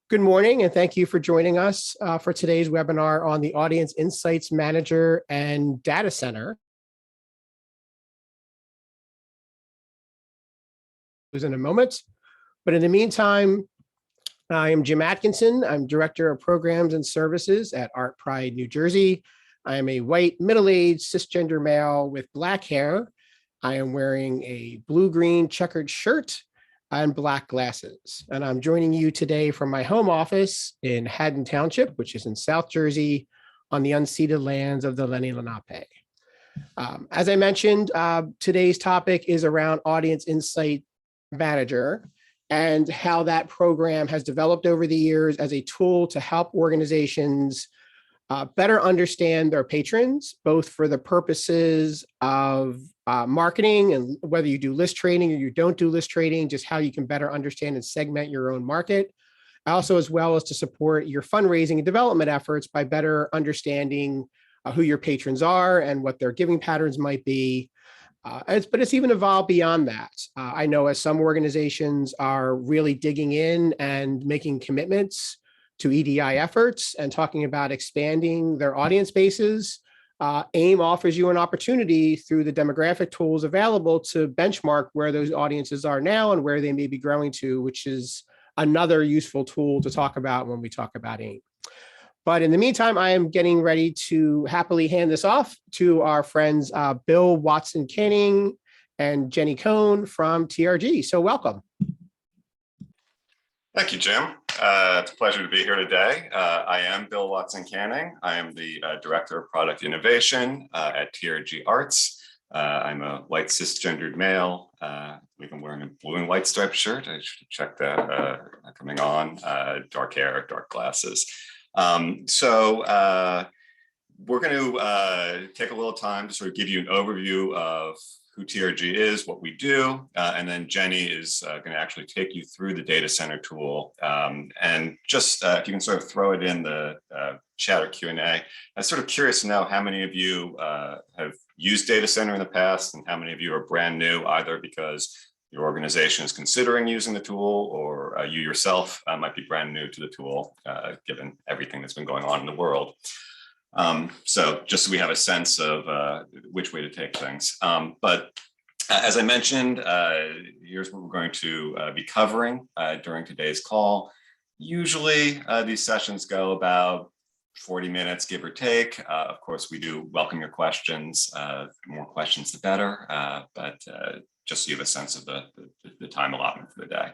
Good morning, and thank you for joining us for today's webinar on the Audience Insights Manager and Data Center. In a moment, but in the meantime, I am Jim Atkinson. I'm Director of Programs and Services at ArtPride, New Jersey. I am a white, middle-aged, cisgender male with black hair. I am wearing a blue-green checkered shirt and black glasses. And I'm joining you today from my home office in Haddon Township, which is in South Jersey, on the unceded lands of the Lenni Lenape. As I mentioned, today's topic is around Audience Insight Manager and how that program has developed over the years as a tool to help organizations better understand their patrons, both for the purposes of marketing and whether you do list trading or you don't do list trading, just how you can better understand and segment your own market. Also, as well as to support your fundraising and development efforts by better understanding who your patrons are and what their giving patterns might be. But it's even evolved beyond that. I know as some organizations are really digging in and making commitments to EDI efforts and talking about expanding their audience bases, AIM offers you an opportunity through the demographic tools available to benchmark where those audiences are now and where they may be growing to, which is another useful tool to talk about when we talk about AIM. But in the meantime, I am getting ready to happily hand this off to our friends, Bill Watson-Canning and Jenny Cohn from TRG. So welcome. Thank you, Jim. It's a pleasure to be here today. I am Bill Watson-Canning. I am the Director of Product Innovation at TRG Arts. I'm a white cisgendered male. I believe I'm wearing a blue and white striped shirt. I should check that coming on. Dark hair, dark glasses. So we're going to take a little time to sort of give you an overview of who TRG is, what we do, and then Jenny is going to actually take you through the data center tool. And just if you can sort of throw it in the chat or Q&A, I'm sort of curious to know how many of you have used data center in the past and how many of you are brand new, either because your organization is considering using the tool or you yourself might be brand new to the tool, given everything that's been going on in the world. So just so we have a sense of which way to take things. But as I mentioned, here's what we're going to be covering during today's call. Usually these sessions go about 40 minutes, give or take. Of course, we do welcome your questions. The more questions, the better. But just so you have a sense of the time allotment for the day.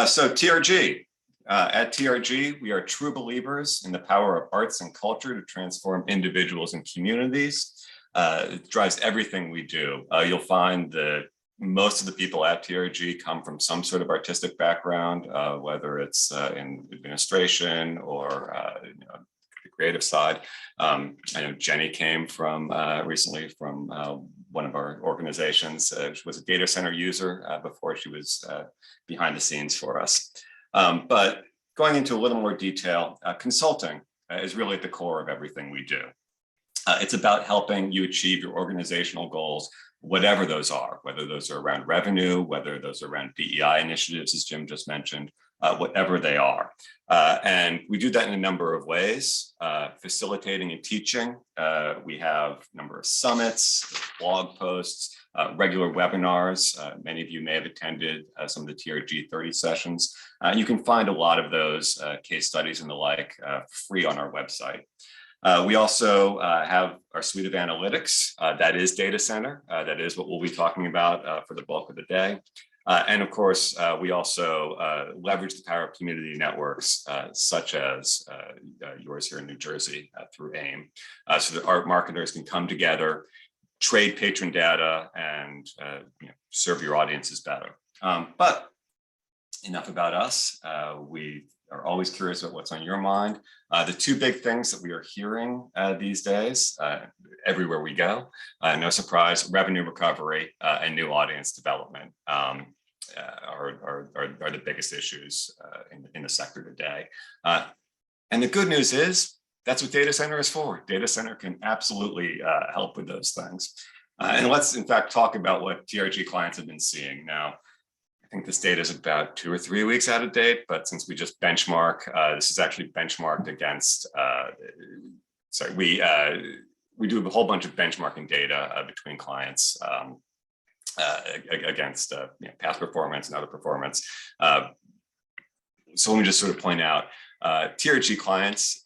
So TRG. At TRG, we are true believers in the power of arts and culture to transform individuals and communities. It drives everything we do. You'll find that most of the people at TRG come from some sort of artistic background, whether it's in administration or the creative side. I know Jenny came from recently from one of our organizations. She was a data center user before she was behind the scenes for us. But going into a little more detail, consulting is really at the core of everything we do. It's about helping you achieve your organizational goals, whatever those are, whether those are around revenue, whether those are around DEI initiatives, as Jim just mentioned, whatever they are. And we do that in a number of ways, facilitating and teaching. We have a number of summits, blog posts, regular webinars. Many of you may have attended some of the TRG 30 sessions. You can find a lot of those case studies and the like free on our website. We also have our suite of analytics. That is data center. That is what we'll be talking about for the bulk of the day. And of course, we also leverage the power of community networks, such as yours here in New Jersey through AIM, so that art marketers can come together, trade patron data, and serve your audiences better. But enough about us. We are always curious about what's on your mind. The two big things that we are hearing these days, everywhere we go, no surprise, revenue recovery and new audience development are the biggest issues in the sector today. And the good news is that's what data center is for. Data center can absolutely help with those things. And let's in fact talk about what TRG clients have been seeing. Now, I think this data is about 2 or 3 weeks out of date, but since we just benchmark, this is actually benchmarked against, we do a whole bunch of benchmarking data between clients against past performance and other performance. So let me just sort of point out, TRG clients,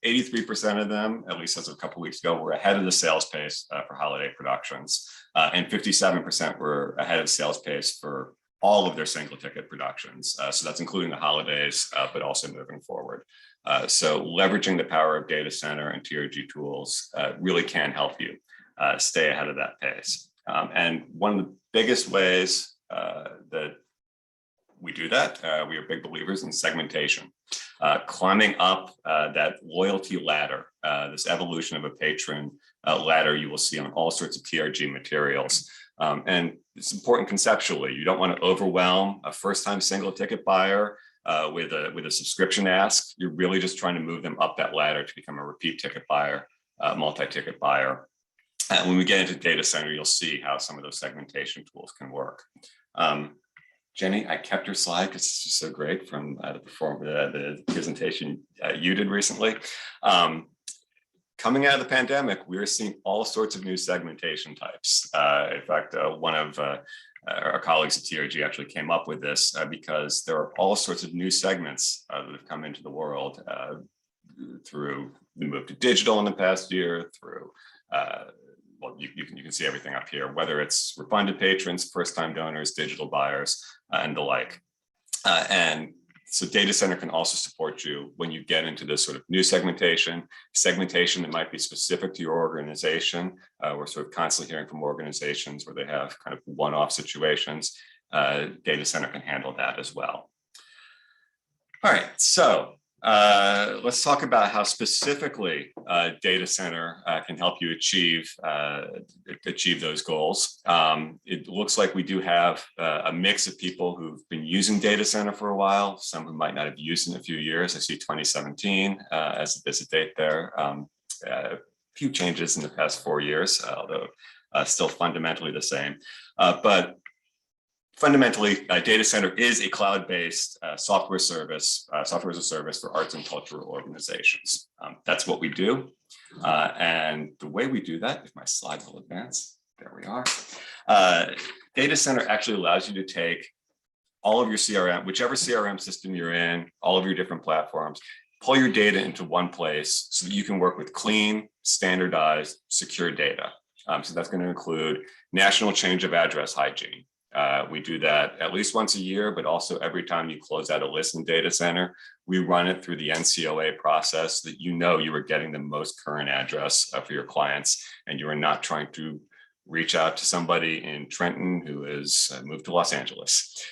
83% of them, at least as of a couple of weeks ago, were ahead of the sales pace for holiday productions, and 57% were ahead of sales pace for all of their single ticket productions. So that's including the holidays, but also moving forward. So leveraging the power of data center and TRG tools really can help you stay ahead of that pace. And one of the biggest ways that we do that, we are big believers in segmentation, climbing up that loyalty ladder, this evolution of a patron ladder you will see on all sorts of TRG materials. And it's important conceptually. You don't want to overwhelm a first-time single ticket buyer with a subscription ask. You're really just trying to move them up that ladder to become a repeat ticket buyer, multi-ticket buyer. And when we get into data center, you'll see how some of those segmentation tools can work. Jenny, I kept your slide because it's just so great from the presentation you did recently. Coming out of the pandemic, we are seeing all sorts of new segmentation types. In fact, one of our colleagues at TRG actually came up with this because there are all sorts of new segments that have come into the world through the move to digital in the past year, through well, you can see everything up here, whether it's refunded patrons, first-time donors, digital buyers, and the like. And so data center can also support you when you get into this sort of new segmentation that might be specific to your organization. We're sort of constantly hearing from organizations where they have kind of one-off situations. Data center can handle that as well. All right, so let's talk about how specifically data center can help you achieve those goals. It looks like we do have a mix of people who've been using data center for a while, some who might not have used it in a few years. I see 2017 as a date there. A few changes in the past 4 years, although still fundamentally the same. But fundamentally, data center is a cloud-based software as a service for arts and cultural organizations. That's what we do. And the way we do that, if my slide will advance, there we are. Data center actually allows you to take all of your CRM, whichever CRM system you're in, all of your different platforms, pull your data into one place so that you can work with clean, standardized, secure data. So that's going to include national change of address hygiene. We do that at least once a year, but also every time you close out a list in data center, we run it through the NCOA process so that you know you are getting the most current address for your clients, and you are not trying to reach out to somebody in Trenton who has moved to Los Angeles.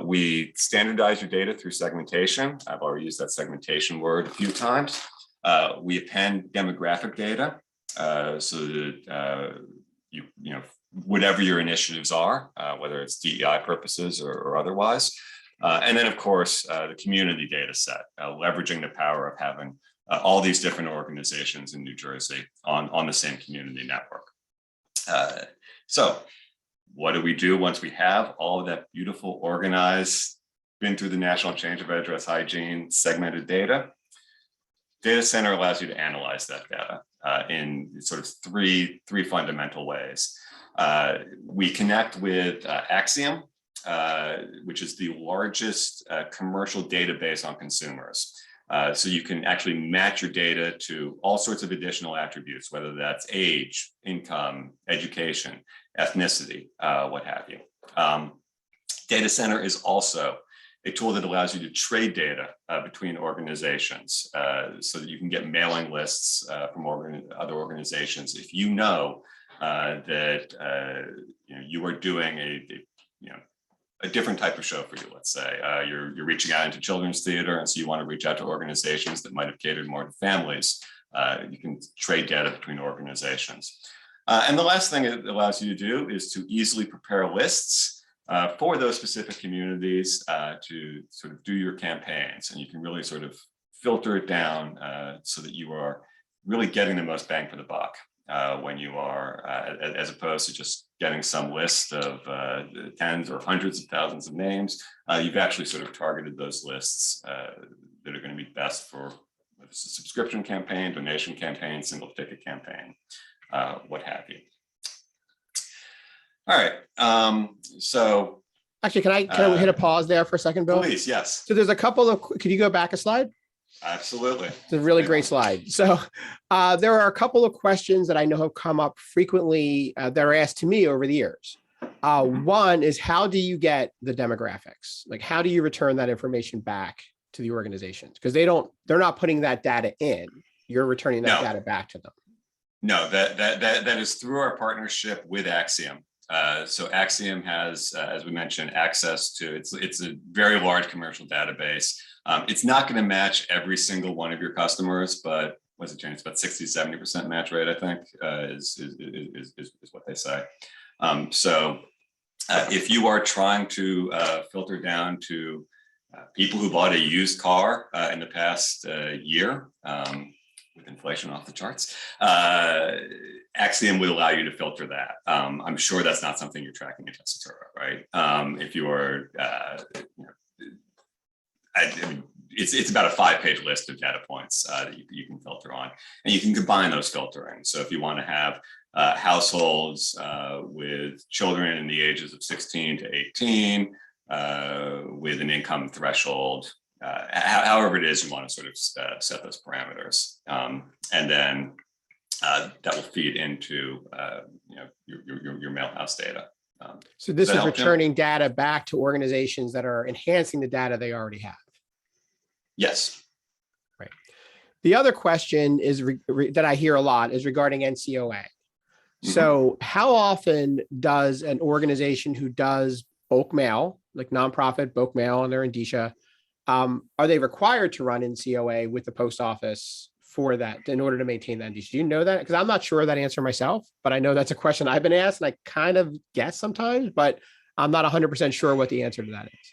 We standardize your data through segmentation. I've already used that segmentation word a few times. We append demographic data so that you know, whatever your initiatives are, whether it's DEI purposes or otherwise. And then, of course, the community data set, leveraging the power of having all these different organizations in New Jersey on the same community network. So what do we do once we have all of that beautiful, organized, been through the national change of address hygiene, segmented data? Data center allows you to analyze that data in sort of three fundamental ways. We connect with Axiom, which is the largest commercial database on consumers. So you can actually match your data to all sorts of additional attributes, whether that's age, income, education, ethnicity, what have you. Data center is also a tool that allows you to trade data between organizations so that you can get mailing lists from other organizations. If you know that you are doing a different type of show for you, let's say you're reaching out into children's theater, and so you want to reach out to organizations that might have catered more to families, you can trade data between organizations. And the last thing it allows you to do is to easily prepare lists for those specific communities to sort of do your campaigns, and you can really sort of filter it down so that you are really getting the most bang for the buck when you are, as opposed to just getting some list of tens or hundreds of thousands of names. You've actually sort of targeted those lists that are going to be best for whether it's a subscription campaign, donation campaign, single ticket campaign, what have you. All right. So actually, can I hit a pause there for a second, Bill? Please, yes. So there's a couple of, could you go back a slide? Absolutely. It's a really great slide. So there are a couple of questions that I know have come up frequently that are asked to me over the years. One is, how do you get the demographics? Like, how do you return that information back to the organizations? Because they're not putting that data in. You're returning that data back to them. No, that is through our partnership with Axiom. So Axiom has, as we mentioned, access to, it's a very large commercial database. It's not going to match every single one of your customers, but what's it, Jenny? It's about 60-70% match rate, I think, is what they say. So if you are trying to filter down to people who bought a used car in the past year, with inflation off the charts, Axiom would allow you to filter that. I'm sure that's not something you're tracking in Tessitura, right? If you are, I mean, it's about a 5-page list of data points that you can filter on, and you can combine those filtering. So if you want to have households with children in the ages of 16 to 18 with an income threshold, however it is you want to sort of set those parameters, and then that will feed into your mailhouse data. So this is returning data back to organizations that are enhancing the data they already have. Yes. Right. The other question is that I hear a lot is regarding NCOA. Mm-hmm. So how often does an organization who does bulk mail, like nonprofit bulk mail and their indicia, are they required to run NCOA with the post office for that in order to maintain that indicia? Do you know that? Because I'm not sure of that answer myself, but I know that's a question I've been asked, and I kind of guess sometimes, but I'm not 100% sure what the answer to that is.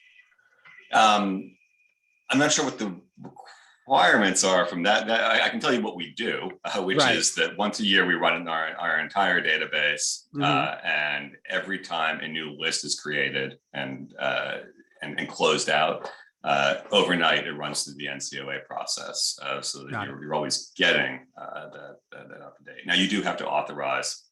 I'm not sure what the requirements are from that. I can tell you what we do, which is that once a year we run our entire database, and every time a new list is created and closed out, overnight it runs through the NCOA process, so that you're always getting that up to date. Now you do have to authorize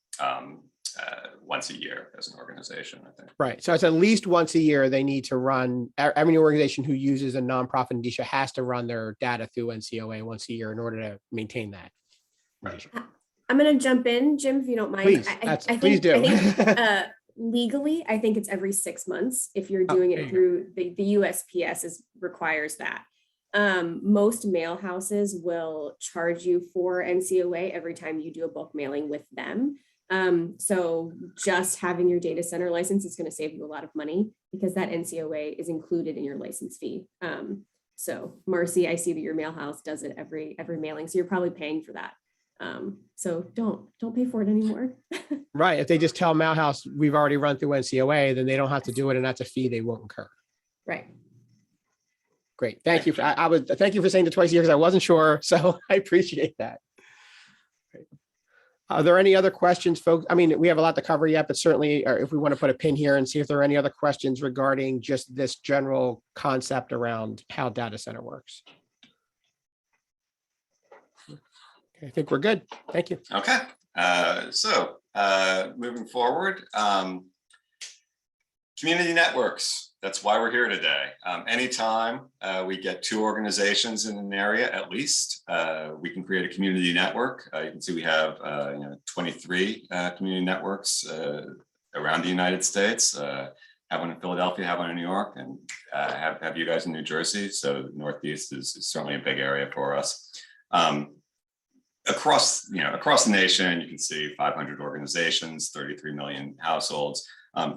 once a year as an organization, I think. Right. So it's at least once a year they need to run. Every organization who uses a nonprofit indicia has to run their data through NCOA once a year in order to maintain that. Right. I'm going to jump in, Jim, if you don't mind. Please do. I think, legally, I think it's every 6 months. If you're doing it through the USPS requires that. Most mail houses will charge you for NCOA every time you do a bulk mailing with them. So just having your data center license is going to save you a lot of money because that NCOA is included in your license fee. So Marcy, I see that your mail house does it every mailing, so you're probably paying for that. So don't pay for it anymore. Right. If they just tell mail house we've already run through NCOA, then they don't have to do it, and that's a fee they won't incur. Right. Great. Thank you. Thank you for saying it twice a year because I wasn't sure, so I appreciate that. Great. Are there any other questions, folks? I mean, we have a lot to cover yet, but certainly if we want to put a pin here and see if there are any other questions regarding just this general concept around how data center works. Okay, I think we're good. Thank you. Okay. So moving forward, community networks. That's why we're here today. Anytime we get 2 organizations in an area, at least, we can create a community network. You can see we have 23 community networks around the United States. Have one in Philadelphia, have one in New York, and have you guys in New Jersey. So the Northeast is certainly a big area for us. Across the nation, you can see 500 organizations, 33 million households.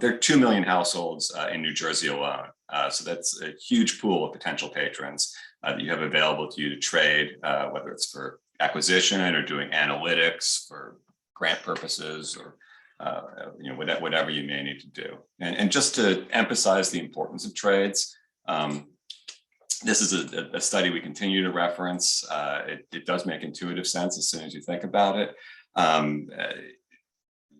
There are 2 million households in New Jersey alone. So that's a huge pool of potential patrons that you have available to you to trade, whether it's for acquisition or doing analytics for grant purposes or whatever you may need to do. And just to emphasize the importance of trades, this is a study we continue to reference. It does make intuitive sense as soon as you think about it.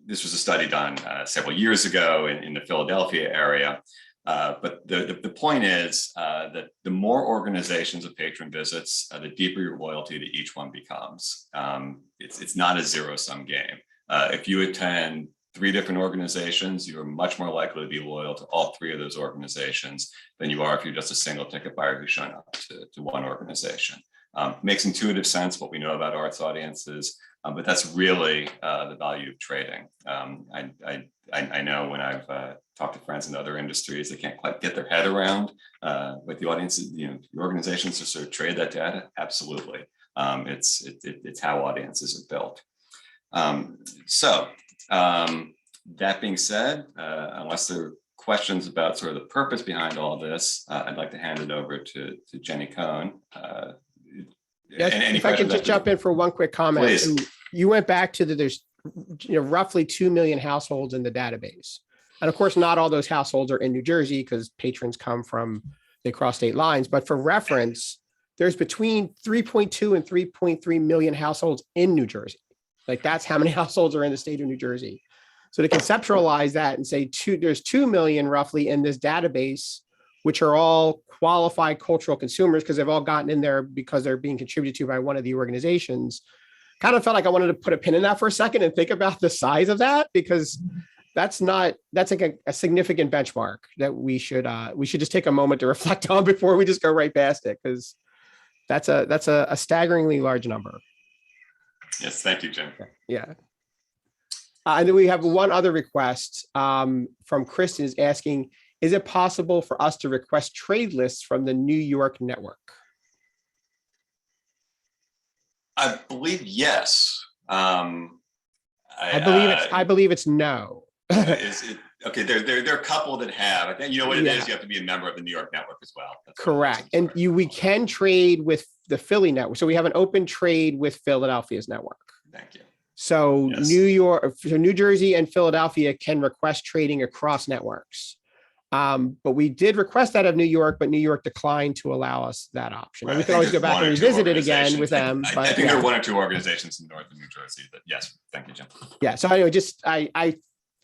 this was a study done several years ago in the Philadelphia area. But the point is that the more organizations a patron visits, the deeper your loyalty to each one becomes. It's not a zero-sum game. If you attend 3 different organizations, you are much more likely to be loyal to all 3 of those organizations than you are if you're just a single ticket buyer who's showing up to one organization. Makes intuitive sense what we know about arts audiences, but that's really the value of trading. I know when I've talked to friends in other industries, they can't quite get their head around what the audiences, the organizations to sort of trade that data. Absolutely, it's how audiences are built. That being said, unless there are questions about sort of the purpose behind all this, I'd like to hand it over to Jenny Cohn. Yes, if I could just jump in for one quick comment. Please. So you went back to there's roughly 2 million households in the database. And of course, not all those households are in New Jersey because patrons come from, they cross state lines. But for reference, there's between 3.2 and 3.3 million households in New Jersey. Like that's how many households are in the state of New Jersey. So to conceptualize that and say there's 2 million roughly in this database, which are all qualified cultural consumers because they've all gotten in there because they're being contributed to by one of the organizations. Kind of felt like I wanted to put a pin in that for a second and think about the size of that, because that's like a significant benchmark that we should just take a moment to reflect on before we just go right past it, because that's a staggeringly large number. Yes, thank you, Jim. Yeah. And then we have one other request from Kristen is asking, is it possible for us to request trade lists from the New York network? I believe yes. I believe it's no. Okay? There are a couple that have. I think you know what it is. You have to be a member of the New York network as well. That's correct. And we can trade with the Philly network. So we have an open trade with Philadelphia's network. Thank you. So Yes. New Jersey and Philadelphia can request trading across networks. But we did request that of New York, but New York declined to allow us that option. Right. And we can always go back and revisit it again with them. I think there are 1 or 2 organizations in northern New Jersey that, yes, thank you, Jim. Yeah. So anyway,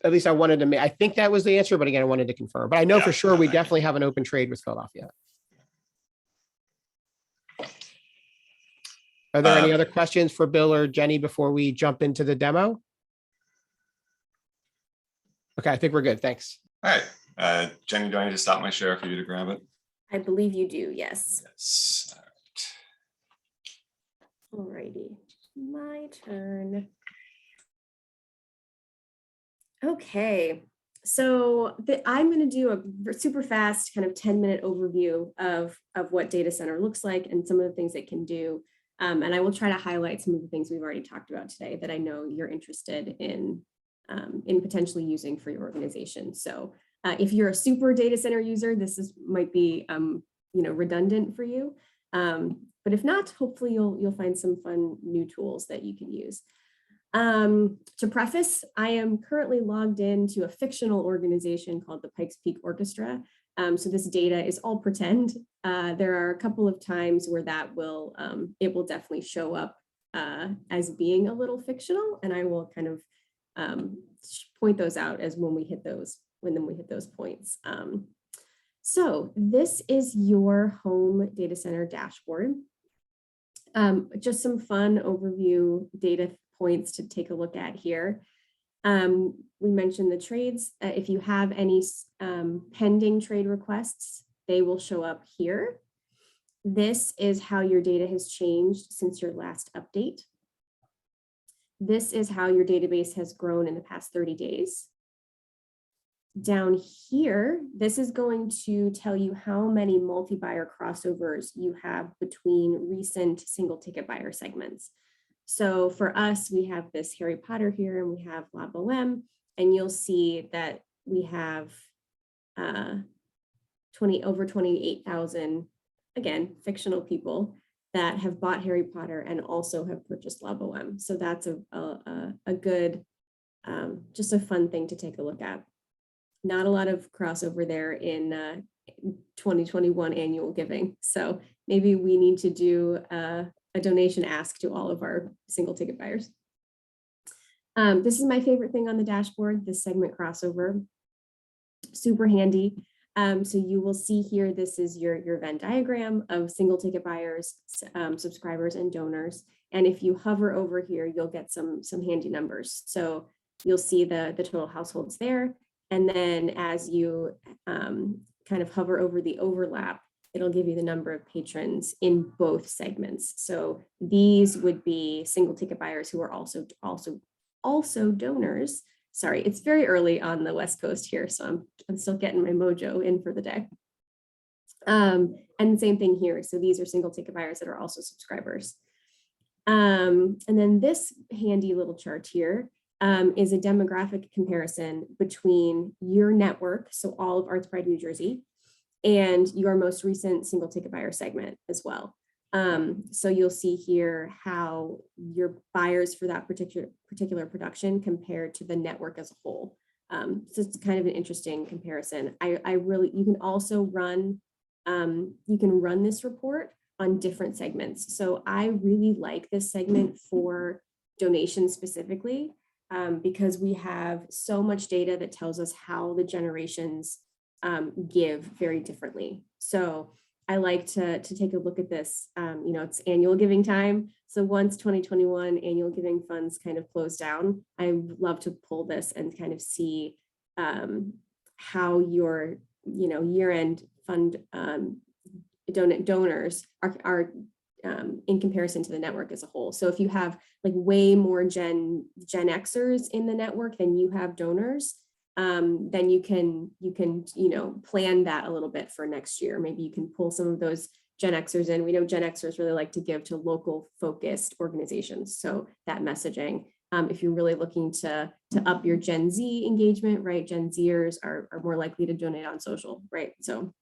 at least I wanted to I think that was the answer, but again, I wanted to confirm. But I know for sure we definitely have an open trade with Philadelphia. Are there any other questions for Bill or Jenny before we jump into the demo? Okay, I think we're good. Thanks. All right. Jenny, do I need to stop my share for you to grab it? I believe you do, yes. Yes. All righty, my turn. Okay, so I'm going to do a super fast kind of 10-minute overview of what data center looks like and some of the things it can do. And I will try to highlight some of the things we've already talked about today that I know you're interested in potentially using for your organization. So if you're a super data center user, this might be redundant for you. But if not, hopefully you'll find some fun new tools that you can use. To preface, I am currently logged into a fictional organization called the Pikes Peak Orchestra. So this data is all pretend. There are a couple of times where it will definitely show up as being a little fictional, and I will kind of point those out as when we hit those points. So this is your home data center dashboard. Just some fun overview data points to take a look at here. We mentioned the trades. If you have any pending trade requests, they will show up here. This is how your data has changed since your last update. This is how your database has grown in the past 30 days. Down here, this is going to tell you how many multi-buyer crossovers you have between recent single ticket buyer segments. So for us, we have this Harry Potter here and we have La Boheme, and you'll see that we have over 28,000, again, fictional people that have bought Harry Potter and also have purchased La Boheme. So that's a good, just a fun thing to take a look at. Not a lot of crossover there in 2021 annual giving. So maybe we need to do a donation ask to all of our single ticket buyers. This is my favorite thing on the dashboard, this segment crossover. Super handy. So you will see here, this is your Venn diagram of single ticket buyers, subscribers, and donors. And if you hover over here, you'll get some handy numbers. So you'll see the total households there. And then as you kind of hover over the overlap, it'll give you the number of patrons in both segments. So these would be single ticket buyers who are also donors. Sorry, it's very early on the West Coast here, so I'm still getting my mojo in for the day. And same thing here. So these are single ticket buyers that are also subscribers. And then this handy little chart here is a demographic comparison between your network, so all of ArtPride New Jersey, and your most recent single ticket buyer segment as well. So you'll see here how your buyers for that particular production compared to the network as a whole. So it's kind of an interesting comparison. You can also run, this report on different segments. So I really like this segment for donations specifically, because we have so much data that tells us how the generations give very differently. So I like to take a look at this. It's annual giving time. So once 2021 annual giving funds kind of close down, I love to pull this and kind of see how your year-end fund donors are in comparison to the network as a whole. So if you have like way more Gen Xers in the network than you have donors, then you can plan that a little bit for next year. Maybe you can pull some of those Gen Xers in. We know Gen Xers really like to give to local focused organizations. So that messaging, if you're really looking to up your Gen Z engagement, right? Gen Zers are more likely to donate on social, right? So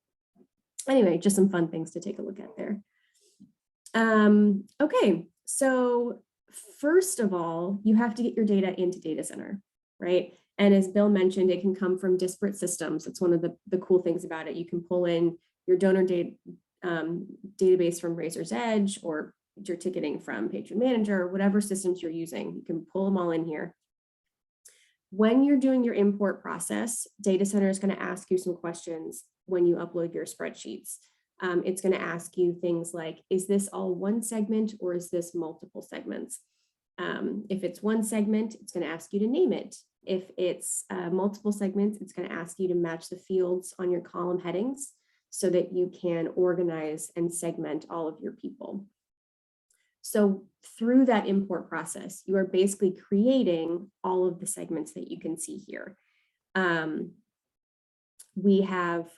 anyway, just some fun things to take a look at there. Okay, so first of all, you have to get your data into data center, right? And as Bill mentioned, it can come from disparate systems. It's one of the cool things about it. You can pull in your donor database from Razor's Edge, or your ticketing from Patron Manager, whatever systems you're using. You can pull them all in here. When you're doing your import process, Data Center is going to ask you some questions when you upload your spreadsheets. It's going to ask you things like, is this all one segment or is this multiple segments? If it's one segment, it's going to ask you to name it. If it's multiple segments, it's going to ask you to match the fields on your column headings so that you can organize and segment all of your people. So through that import process, you are basically creating all of the segments that you can see here. We have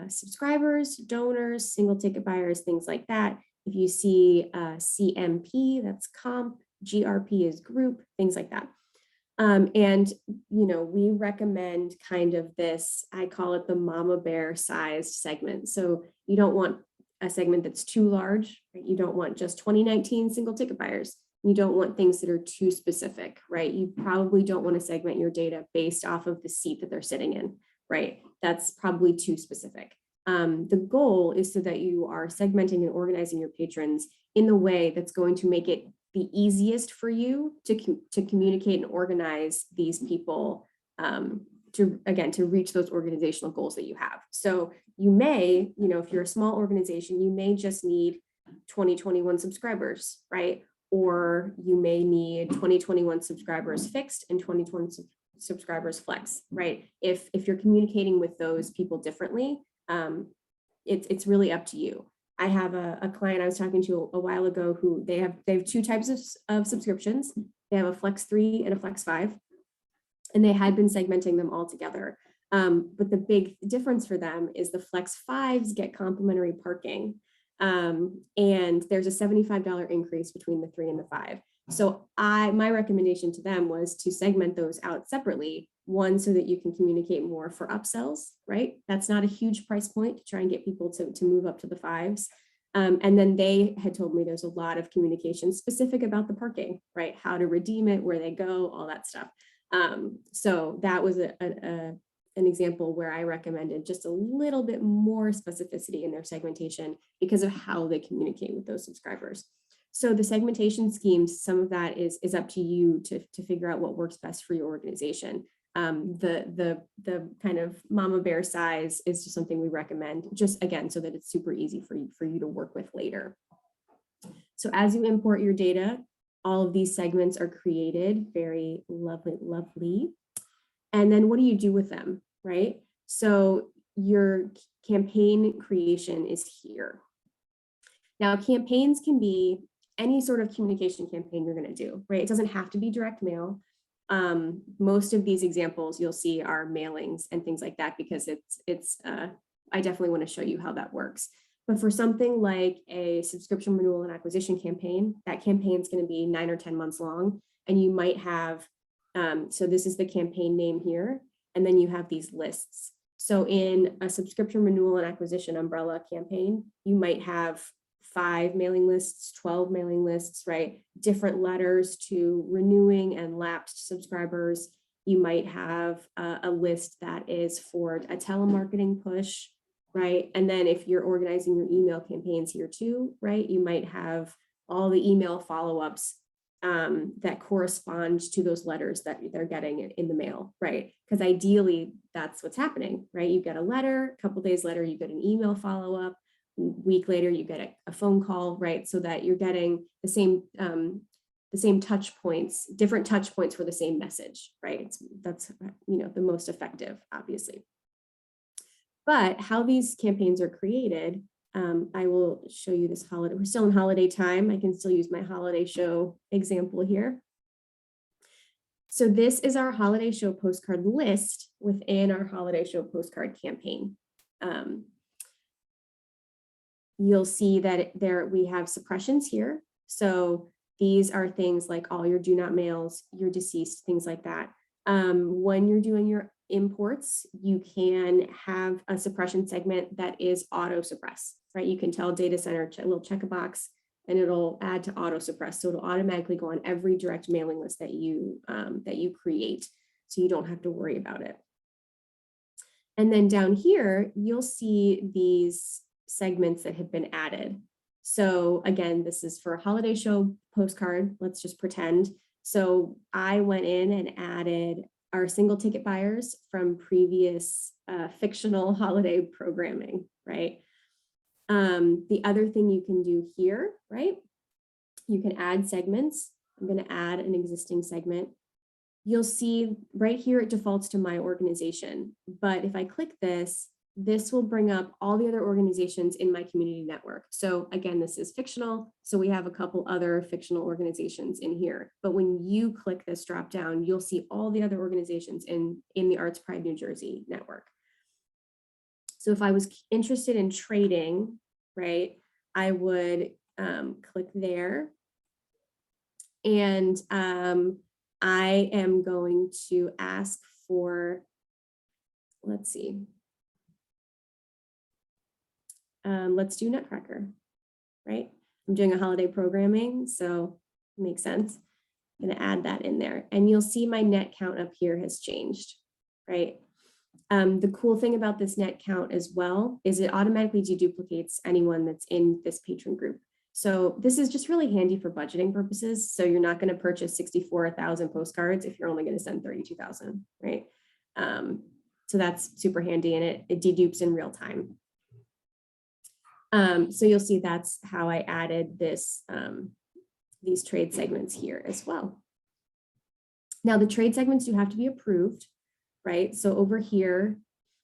subscribers, donors, single ticket buyers, things like that. If you see CMP, that's comp, GRP is group, things like that. And, we recommend kind of this, I call it the mama bear sized segment. So you don't want a segment that's too large, right? You don't want just 2019 single ticket buyers. You don't want things that are too specific, right? You probably don't want to segment your data based off of the seat that they're sitting in, right? That's probably too specific. The goal is so that you are segmenting and organizing your patrons in the way that's going to make it the easiest for you to communicate and organize these people to reach those organizational goals that you have. So you may, if you're a small organization, you may just need 2021 subscribers, right? Or you may need 2021 subscribers fixed and 2020 subscribers flex, right? If you're communicating with those people differently, it's really up to you. I have a client I was talking to a while ago who they have two types of subscriptions. They have a Flex 3 and a Flex 5, and they had been segmenting them all together. But the big difference for them is the Flex 5s get complimentary parking, and there's a $75 increase between the 3 and the 5. So my recommendation to them was to segment those out separately. One, so that you can communicate more for upsells, right? That's not a huge price point to try and get people to move up to the 5s. And then they had told me there's a lot of communication specific about the parking, right? How to redeem it, where they go, all that stuff. So that was an example where I recommended just a little bit more specificity in their segmentation because of how they communicate with those subscribers. So the segmentation schemes, some of that is up to you to figure out what works best for your organization. The kind of mama bear size is just something we recommend, just again, so that it's super easy for you to work with later. So as you import your data, all of these segments are created, very lovely. And then what do you do with them, right? So your campaign creation is here. Now, campaigns can be any sort of communication campaign you're going to do, right? It doesn't have to be direct mail. Most of these examples you'll see are mailings and things like that, because I definitely want to show you how that works. But for something like a subscription renewal and acquisition campaign, that campaign is going to be 9 or 10 months long. And you might have, so this is the campaign name here, and then you have these lists. So in a subscription renewal and acquisition umbrella campaign, you might have 5 mailing lists, 12 mailing lists, right? Different letters to renewing and lapsed subscribers. You might have a list that is for a telemarketing push, right? And then if you're organizing your email campaigns here too, right? You might have all the email follow-ups that correspond to those letters that they're getting in the mail, right? Because ideally that's what's happening, right? You get a letter, a couple days later, you get an email follow-up, week later, you get a phone call, right? So that you're getting the same touch points, different touch points for the same message, right? That's the most effective, obviously. But how these campaigns are created, I will show you this holiday. We're still in holiday time. I can still use my holiday show example here. So this is our holiday show postcard list within our holiday show postcard campaign. You'll see that we have suppressions here. So these are things like all your do not mails, your deceased, things like that. When you're doing your imports, you can have a suppression segment that is auto suppress, right? You can tell data center, a little check a box, and it'll add to auto suppress. So it'll automatically go on every direct mailing list that you create. So you don't have to worry about it. And then down here, you'll see these segments that have been added. So again, this is for a holiday show postcard. Let's just pretend. So I went in and added our single ticket buyers from previous fictional holiday programming, right? The other thing you can do here, right? You can add segments. I'm going to add an existing segment. You'll see right here, it defaults to my organization. But if I click this, this will bring up all the other organizations in my community network. So again, this is fictional. So we have a couple other fictional organizations in here. But when you click this drop down, you'll see all the other organizations in the ArtPride New Jersey network. So if I was interested in trading, right, I would click there. And I am going to ask for, let's see. Let's do Nutcracker, right? I'm doing a holiday programming, so it makes sense. I'm going to add that in there. And you'll see my net count up here has changed, right? The cool thing about this net count as well is it automatically deduplicates anyone that's in this patron group. So this is just really handy for budgeting purposes. So you're not going to purchase 64,000 postcards if you're only going to send 32,000, right? So that's super handy, and it dedupes in real time. So you'll see that's how I added this, these trade segments here as well. Now the trade segments do have to be approved, right? So over here,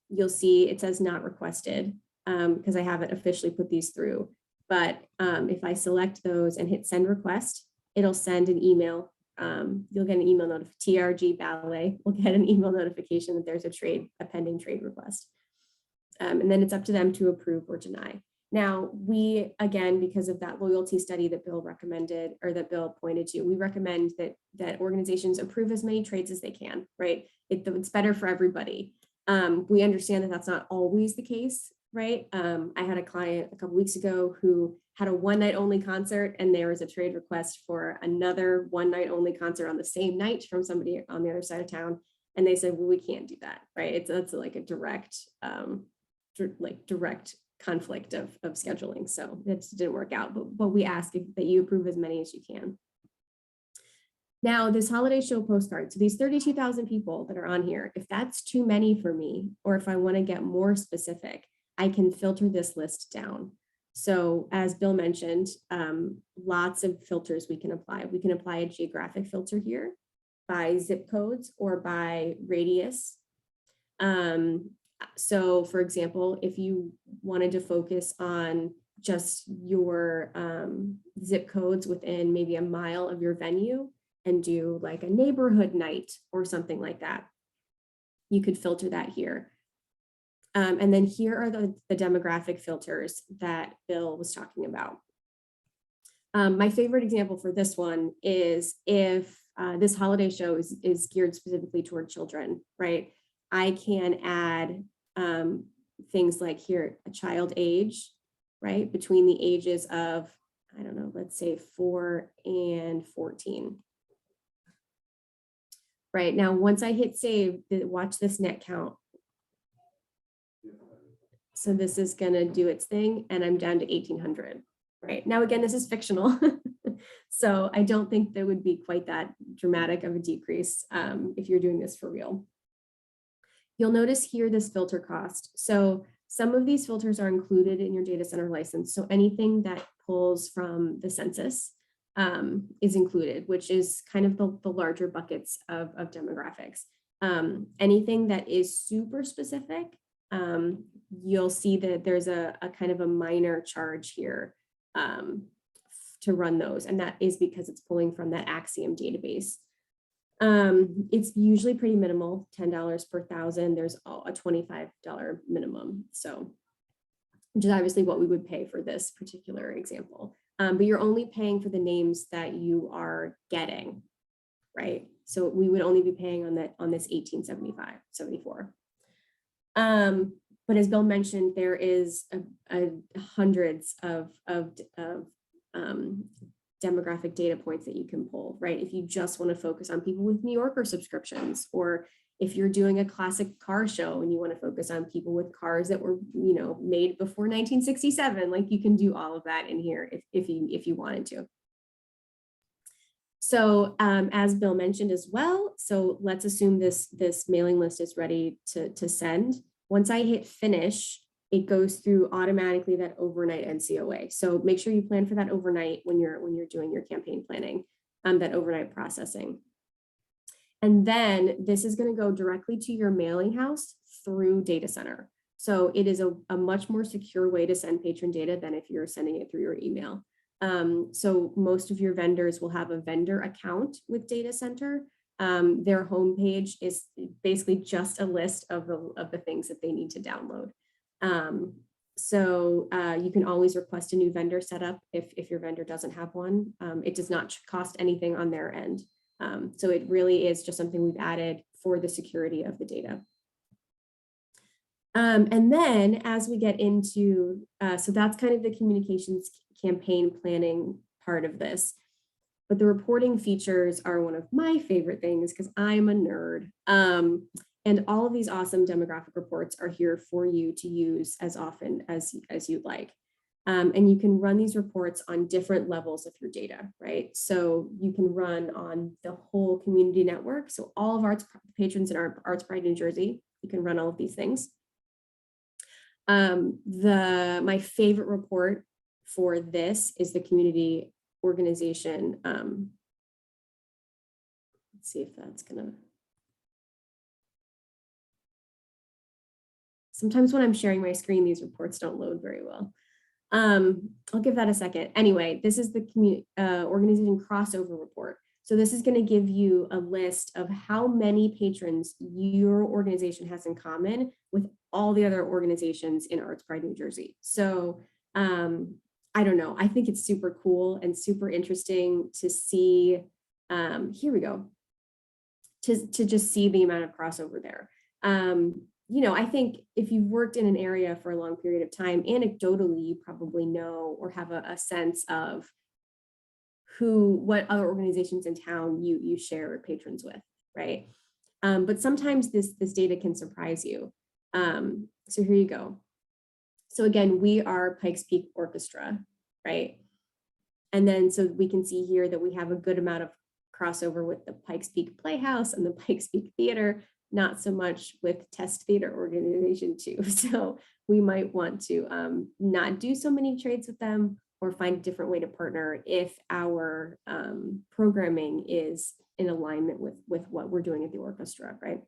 you'll see it says not requested because I haven't officially put these through. But if I select those and hit send request, it'll send an email. You'll get an email notification. TRG Ballet will get an email notification that there's a pending trade request. And then it's up to them to approve or deny. Now, we, again, because of that loyalty study that Bill recommended, or that Bill pointed to, we recommend that organizations approve as many trades as they can, right? It's better for everybody. We understand that that's not always the case, right? I had a client a couple weeks ago who had a one night only concert, and there was a trade request for another one night only concert on the same night from somebody on the other side of town. And they said, well, we can't do that, right? That's like a direct conflict of scheduling. So that didn't work out, but we ask that you approve as many as you can. Now, this holiday show postcard, so these 32,000 people that are on here, if that's too many for me, or if I want to get more specific, I can filter this list down. So as Bill mentioned, lots of filters we can apply. We can apply a geographic filter here by zip codes or by radius. So for example, if you wanted to focus on just your zip codes within maybe a mile of your venue and do like a neighborhood night or something like that, you could filter that here. And then here are the demographic filters that Bill was talking about. My favorite example for this one is if this holiday show is geared specifically toward children, right? I can add things like here, a child age, right? Between the ages of, I don't know, let's say 4 and 14. Right now, once I hit save, watch this net count. So this is gonna do its thing and I'm down to 1,800, right? Now, again, this is fictional. So I don't think there would be quite that dramatic of a decrease if you're doing this for real. You'll notice here this filter cost. So some of these filters are included in your data center license. So anything that pulls from the census is included, which is kind of the larger buckets of demographics. Anything that is super specific, you'll see that there's a kind of a minor charge here to run those. And that is because it's pulling from that Axiom database. It's usually pretty minimal, $10 per thousand. There's a $25 minimum. So, which is obviously what we would pay for this particular example. But you're only paying for the names that you are getting, right? So we would only be paying on this 74. But as Bill mentioned, there is hundreds of demographic data points that you can pull, right? If you just want to focus on people with New Yorker subscriptions, or if you're doing a classic car show and you want to focus on people with cars that were, made before 1967, like you can do all of that in here if you wanted to. So as Bill mentioned as well, so let's assume this mailing list is ready to send. Once I hit finish, it goes through automatically that overnight NCOA. So make sure you plan for that overnight when you're doing your campaign planning, that overnight processing. And then this is going to go directly to your mailing house through data center. So it is a much more secure way to send patron data than if you're sending it through your email. So most of your vendors will have a vendor account with data center. Their homepage is basically just a list of the things that they need to download. So you can always request a new vendor setup if your vendor doesn't have one. It does not cost anything on their end. So it really is just something we've added for the security of the data. And then as we get into, so that's kind of the communications campaign planning part of this. But the reporting features are one of my favorite things because I'm a nerd. And all of these awesome demographic reports are here for you to use as often as you'd like. And you can run these reports on different levels of your data, right? So you can run on the whole community network. So all of our patrons in our ArtPride New Jersey, you can run all of these things. My favorite report for this is the community organization. Let's see if that's gonna. Sometimes when I'm sharing my screen, these reports don't load very well. I'll give that a second. Anyway, this is the organization crossover report. So this is going to give you a list of how many patrons your organization has in common with all the other organizations in ArtPride New Jersey. So I don't know. I think it's super cool and super interesting to see. Here we go. To just see the amount of crossover there. I think if you've worked in an area for a long period of time, anecdotally, you probably know or have a sense of what other organizations in town you share patrons with, right? But sometimes this data can surprise you. So here you go. So again, we are Pikes Peak Orchestra, right? And then so we can see here that we have a good amount of crossover with the Pikes Peak Playhouse and the Pikes Peak Theater, not so much with Test Theater Organization too. So we might want to not do so many trades with them or find a different way to partner if our programming is in alignment with what we're doing at the orchestra, right?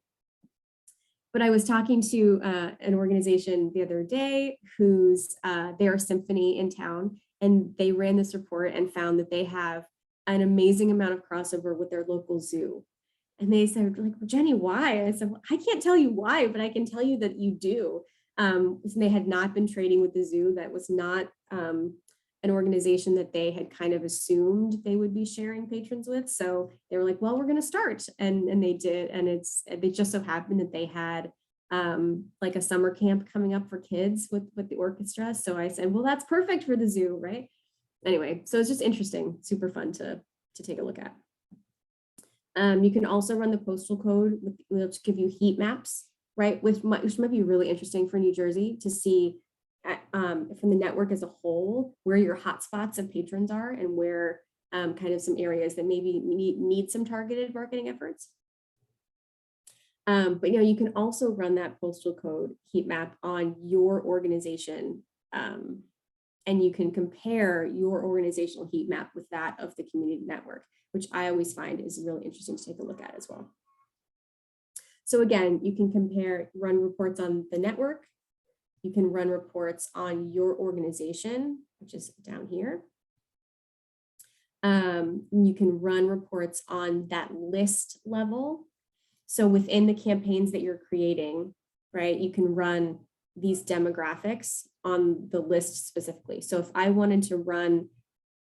But I was talking to an organization the other day who's their symphony in town, and they ran this report and found that they have an amazing amount of crossover with their local zoo. And they said, like, well, Jenny, why? I said, well, I can't tell you why, but I can tell you that you do. They had not been trading with the zoo. That was not an organization that they had kind of assumed they would be sharing patrons with. So they were like, well, we're going to start. And they did. And they just so happened that they had like a summer camp coming up for kids with the orchestra. So I said, well, that's perfect for the zoo, right? Anyway, so it's just interesting, super fun to take a look at. You can also run the postal code, which give you heat maps, right? Which might be really interesting for New Jersey to see from the network as a whole, where your hotspots of patrons are and where kind of some areas that maybe need some targeted marketing efforts. But you can also run that postal code heat map on your organization, and you can compare your organizational heat map with that of the community network, which I always find is really interesting to take a look at as well. So again, you can run reports on the network. You can run reports on your organization, which is down here. You can run reports on that list level. So within the campaigns that you're creating, right, you can run these demographics on the list specifically. So if I wanted to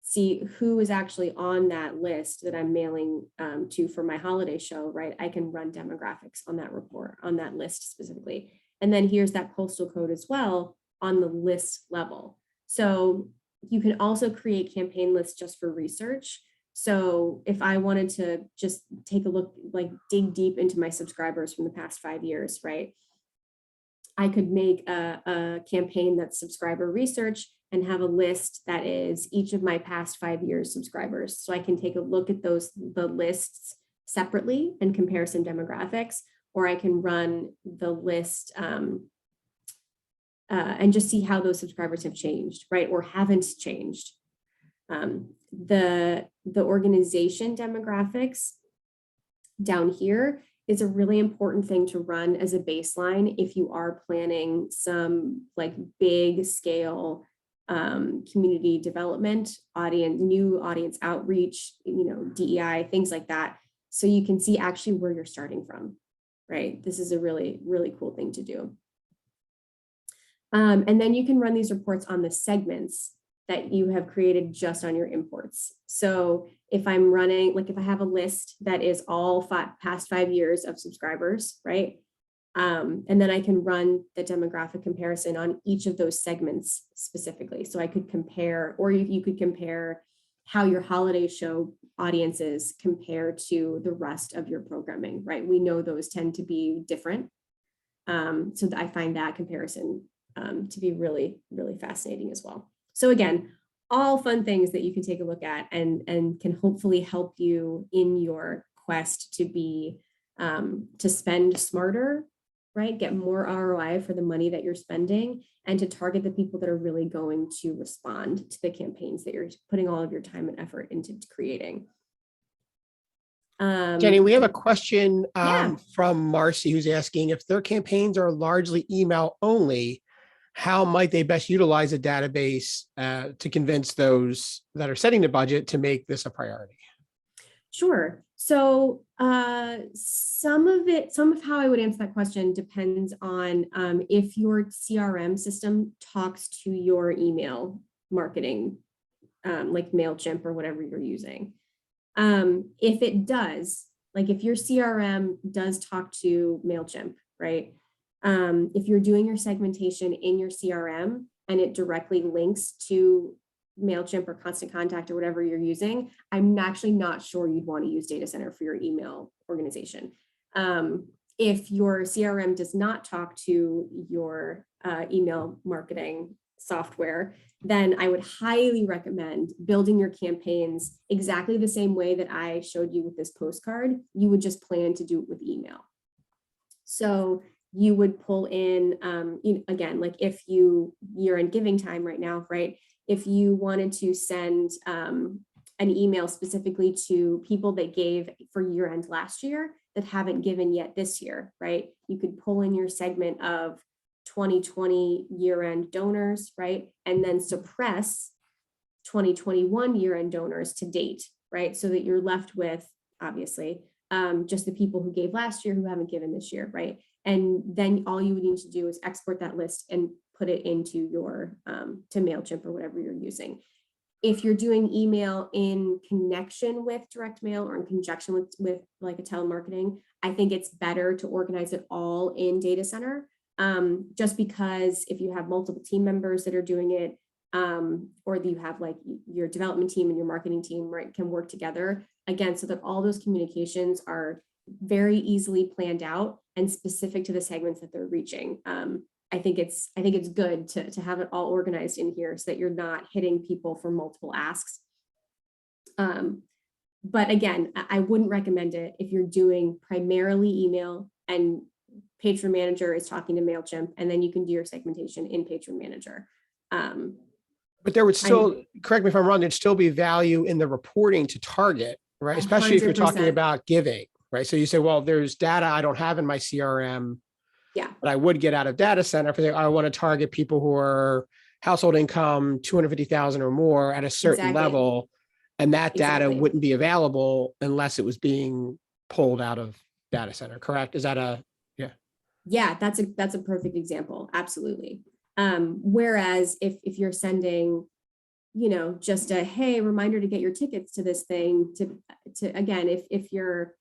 see who is actually on that list that I'm mailing to for my holiday show, right, I can run demographics on that report, on that list specifically. And then here's that postal code as well on the list level. So you can also create campaign lists just for research. So if I wanted to just take a look, like dig deep into my subscribers from the past 5 years, right? I could make a campaign that's subscriber research and have a list that is each of my past 5 years subscribers. So I can take a look at the lists separately and compare some demographics, or I can run the list and just see how those subscribers have changed, right? Or haven't changed. The organization demographics down here is a really important thing to run as a baseline if you are planning some like big scale community development, new audience outreach, DEI, things like that. So you can see actually where you're starting from, right? This is a really, really cool thing to do. And then you can run these reports on the segments that you have created just on your imports. So if I'm running, like if I have a list that is all past 5 years of subscribers, right? And then I can run the demographic comparison on each of those segments specifically. So I could compare, or you could compare how your holiday show audiences compare to the rest of your programming, right? We know those tend to be different. So I find that comparison to be really, really fascinating as well. So again, all fun things that you can take a look at and can hopefully help you in your quest to be, to spend smarter, right? Get more ROI for the money that you're spending and to target the people that are really going to respond to the campaigns that you're putting all of your time and effort into creating. Jenny, we have a question Yeah. from Marcy, who's asking if their campaigns are largely email only, how might they best utilize a database to convince those that are setting the budget to make this a priority? Sure. So some of how I would answer that question depends on if your CRM system talks to your email marketing, like MailChimp or whatever you're using. If it does, like if your CRM does talk to MailChimp, right? If you're doing your segmentation in your CRM and it directly links to MailChimp or Constant Contact or whatever you're using, I'm actually not sure you'd want to use Data Center for your email organization. If your CRM does not talk to your email marketing software, then I would highly recommend building your campaigns exactly the same way that I showed you with this postcard. You would just plan to do it with email. So you would pull in, again, like if you're in giving time right now, right? If you wanted to send an email specifically to people that gave for year end last year that haven't given yet this year, right? You could pull in your segment of 2020 year-end donors, right? And then suppress 2021 year-end donors to date, right? So that you're left with, obviously, just the people who gave last year who haven't given this year, right? And then all you would need to do is export that list and put it into your, to MailChimp or whatever you're using. If you're doing email in connection with direct mail or in conjunction with like a telemarketing, I think it's better to organize it all in Data Center. Just because if you have multiple team members that are doing it, or you have like your development team and your marketing team, right, can work together again, so that all those communications are very easily planned out and specific to the segments that they're reaching. I think it's good to have it all organized in here so that you're not hitting people for multiple asks. But again, I wouldn't recommend it if you're doing primarily email and Patron Manager is talking to MailChimp, and then you can do your segmentation in Patron Manager. But there would still, correct me if I'm wrong, there'd still be value in the reporting to target, right? Especially if you're talking 100%. about giving, right? So you say, well, there's data I don't have in my CRM, Yeah, but I would get out of Data Center. If I want to target people who are household income 250,000 or more at a certain exactly. level, and that data Exactly. wouldn't be available unless it was being pulled out of Data Center, correct? Is that Yeah, that's a perfect example. Absolutely. Whereas if you're sending, just a, hey, reminder to get your tickets to this thing, to again, if your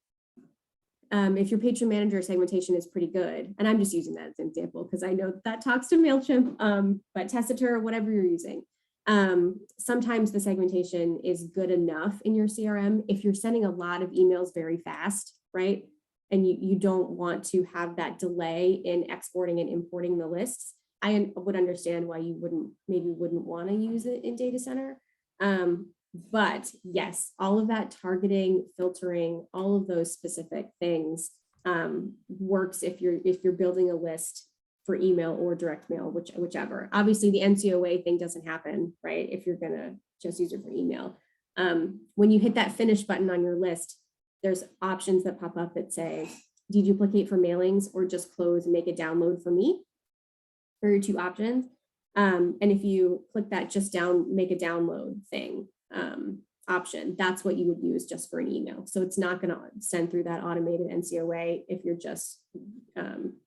Patron Manager segmentation is pretty good, and I'm just using that as an example because I know that talks to MailChimp, but Tessitur or whatever you're using, sometimes the segmentation is good enough in your CRM if you're sending a lot of emails very fast, right? And you don't want to have that delay in exporting and importing the lists. I would understand why you wouldn't want to use it in Data Center. But yes, all of that targeting, filtering, all of those specific things works if you're building a list for email or direct mail, whichever. Obviously, the NCOA thing doesn't happen, right? If you're gonna just use it for email. When you hit that finish button on your list, there's options that pop up that say, deduplicate for mailings or just close and make a download for me. For your two options. And if you click that just make a download thing option, that's what you would use just for an email. So it's not going to send through that automated NCOA if you're just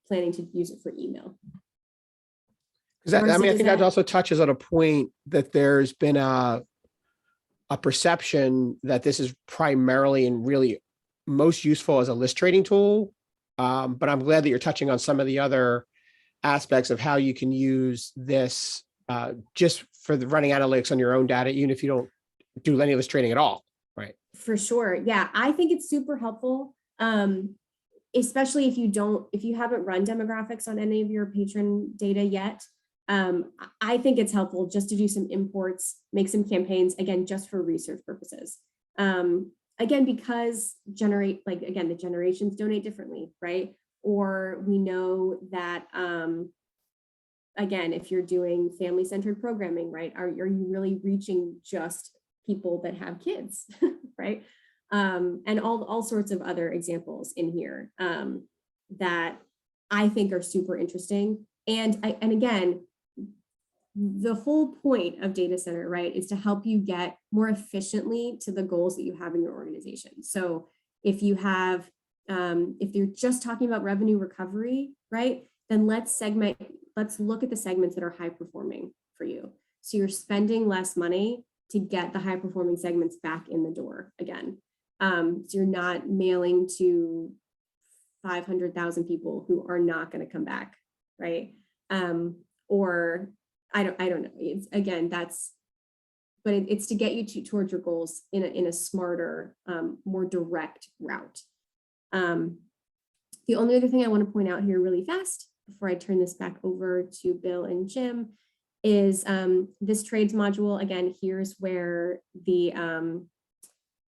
planning to use it for email. I think that also touches on a point that there's been a perception that this is primarily and really most useful as a list trading tool. But I'm glad that you're touching on some of the other aspects of how you can use this just for the running analytics on your own data, even if you don't do any list trading at all, right? For sure. Yeah, I think it's super helpful, especially if you haven't run demographics on any of your patron data yet. I think it's helpful just to do some imports, make some campaigns, again, just for research purposes. Again, because the generations donate differently, right? Or we know that, again, if you're doing family-centered programming, right, are you really reaching just people that have kids, right? And all sorts of other examples in here that I think are super interesting. And again, the whole point of Data Center, right, is to help you get more efficiently to the goals that you have in your organization. So if you have if you're just talking about revenue recovery, right, then let's look at the segments that are high performing for you. So you're spending less money to get the high performing segments back in the door again. So you're not mailing to 500,000 people who are not going to come back, right? Or I don't know. It's again, but it's to get you towards your goals in a smarter, more direct route. The only other thing I want to point out here really fast before I turn this back over to Bill and Jim is this trades module. Again, here's where the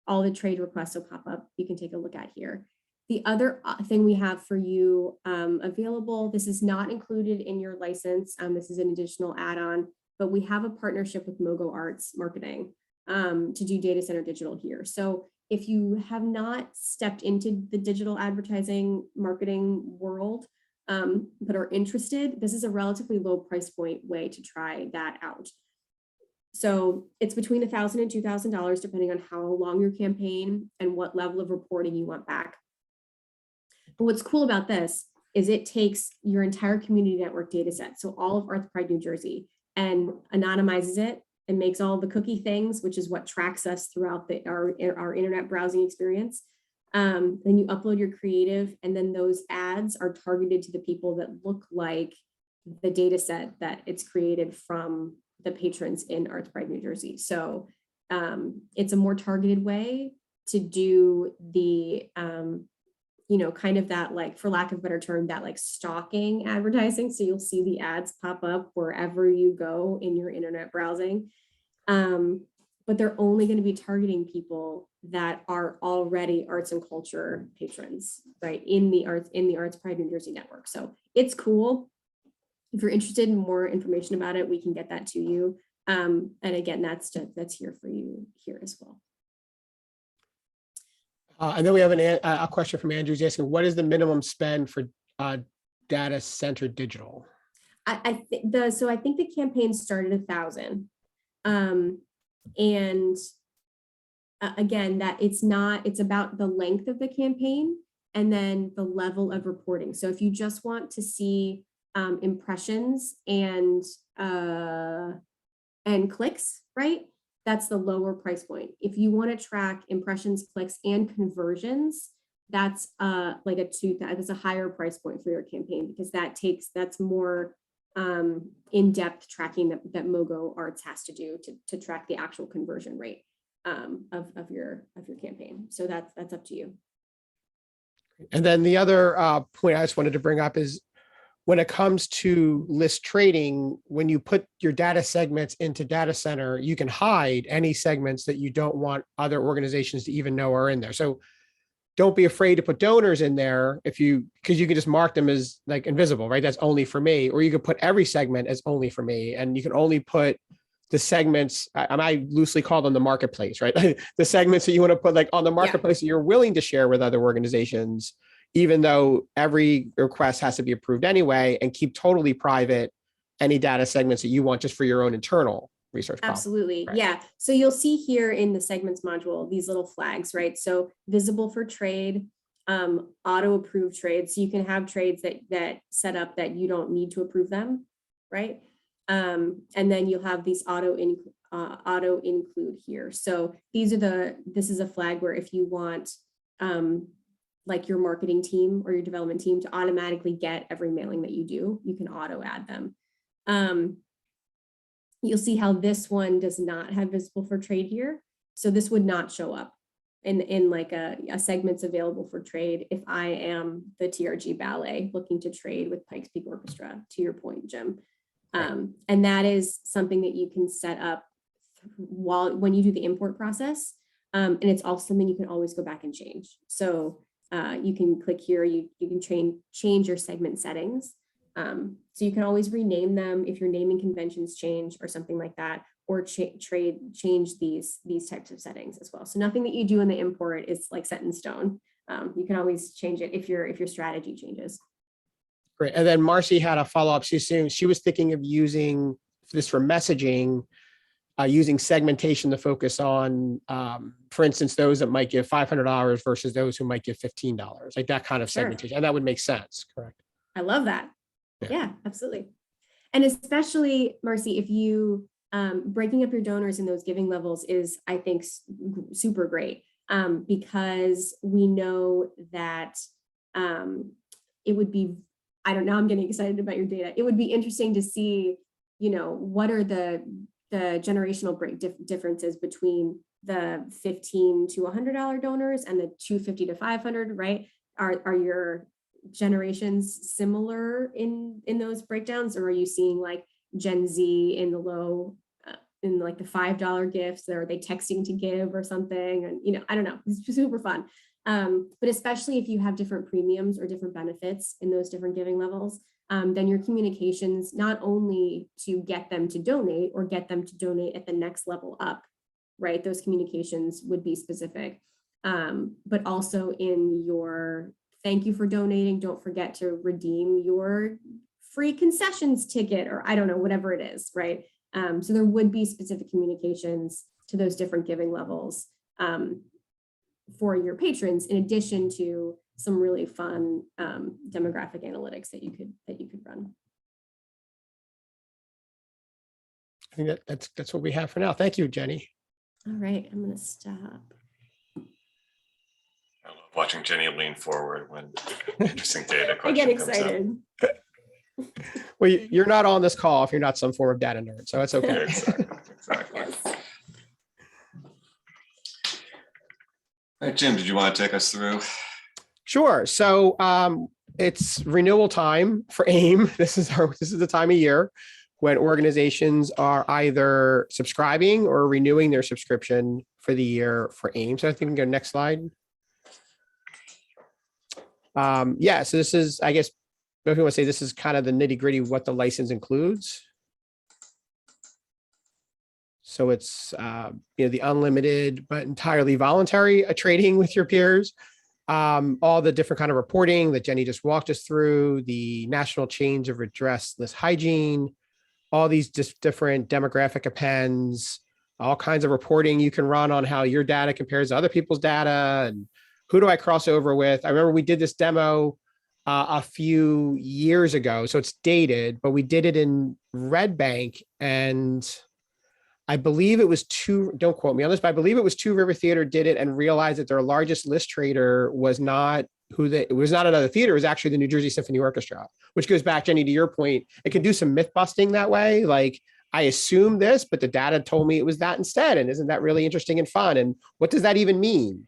all the trade requests will pop up. You can take a look at here. The other thing we have for you available, this is not included in your license. This is an additional add-on, but we have a partnership with Mogo Arts Marketing to do data center digital here. So if you have not stepped into the digital advertising marketing world, but are interested, this is a relatively low price point way to try that out. So it's between $1,000 and $2,000, depending on how long your campaign and what level of reporting you want back. But what's cool about this is it takes your entire community network data set, so all of ArtPride New Jersey, and anonymizes it and makes all the cookie things, which is what tracks us throughout our internet browsing experience. Then you upload your creative, and then those ads are targeted to the people that look like the data set that it's created from the patrons in ArtPride New Jersey. So it's a more targeted way to do the kind of that, like, for lack of a better term, that like stalking advertising. So you'll see the ads pop up wherever you go in your internet browsing. But they're only going to be targeting people that are already arts and culture patrons, right? In the ArtPride New Jersey network. So it's cool. If you're interested in more information about it, we can get that to you. And again, that's here for you here as well. And then we have a question from Andrew. He's asking, what is the minimum spend for data center digital? I think the campaign started at 1,000. And again, that it's about the length of the campaign and then the level of reporting. So if you just want to see impressions and clicks, right? That's the lower price point. If you want to track impressions, clicks, and conversions, that's like that's a higher price point for your campaign, because that's more in-depth tracking that Mogo Arts has to do to track the actual conversion rate of your campaign. So that's up to you. And then the other point I just wanted to bring up is, when it comes to list trading, when you put your data segments into data center, you can hide any segments that you don't want other organizations to even know are in there. So don't be afraid to put donors in there because you can just mark them as like invisible, right? That's only for me. Or you could put every segment as only for me. And you can only put the segments, I loosely call them the marketplace, right? The segments that you want to put like on the marketplace that you're willing to share with other organizations, even though every request has to be approved anyway, and keep totally private any data segments that you want just for your own internal research. Absolutely. Right. Yeah. So you'll see here in the segments module, these little flags, right? So visible for trade, auto approve trades. So you can have trades that set up that you don't need to approve them, right? And then you'll have these auto include here. So this is a flag where if you want, like your marketing team or your development team to automatically get every mailing that you do, you can auto add them. You'll see how this one does not have visible for trade here. So this would not show up in like a segments available for trade if I am the TRG Ballet looking to trade with Pikes Peak Orchestra, to your point, Jim. And that is something that you can set up when you do the import process. And it's also something you can always go back and change. So you can click here, you can change your segment settings. So you can always rename them if your naming conventions change or something like that, or change these types of settings as well. So nothing that you do in the import is like set in stone. You can always change it if your strategy changes. Great. And then Marcy had a follow-up. She was thinking of using this for messaging, using segmentation to focus on, for instance, those that might give $500 versus those who might give $15, like that kind of segmentation. And that would make sense, correct? I love that. Yeah, absolutely. And especially, Marcy, if you breaking up your donors in those giving levels is, I think, super great, because we know that it would be, I don't know, I'm getting excited about your data. It would be interesting to see, what are the generational differences between the $15 to $100 donors and the $250 to $500, right? Are your generations similar in those breakdowns, or are you seeing like Gen Z in the low, in like the $5 gifts, or are they texting to give or something? And, you know, I don't know, it's super fun. But especially if you have different premiums or different benefits in those different giving levels, then your communications, not only to get them to donate or get them to donate at the next level up, right? Those communications would be specific, but also in your thank you for donating, don't forget to redeem your free concessions ticket, or I don't know, whatever it is, right? So there would be specific communications to those different giving levels for your patrons, in addition to some really fun demographic analytics that you could run. I think that's what we have for now. Thank you, Jenny. All right, I'm going to stop. I love watching Jenny lean forward when interesting data I question get comes up. excited. Well, you're not on this call if you're not some form of data nerd, so it's okay. Exactly. Yes. All right, Jim, did you want to take us through? Sure. So it's renewal time for AIM. This is the time of year when organizations are either subscribing or renewing their subscription for the year for AIM. So I think we can go next slide. Yeah, so this is, I guess, if you want to say, this is kind of the nitty gritty of what the license includes. So it's the unlimited but entirely voluntary trading with your peers, all the different kind of reporting that Jenny just walked us through, the national chains of redressless hygiene, all these different demographic appends, all kinds of reporting you can run on how your data compares to other people's data and who do I cross over with. I remember we did this demo a few years ago, so it's dated, but we did it in Red Bank, and I believe it was don't quote me on this, but I believe it was Two River Theater did it and realized that their largest list trader was not it was not another theater, it was actually the New Jersey Symphony Orchestra, which goes back, Jenny, to your point. It can do some myth busting that way. Like, I assumed this, but the data told me it was that instead. And isn't that really interesting and fun? And what does that even mean?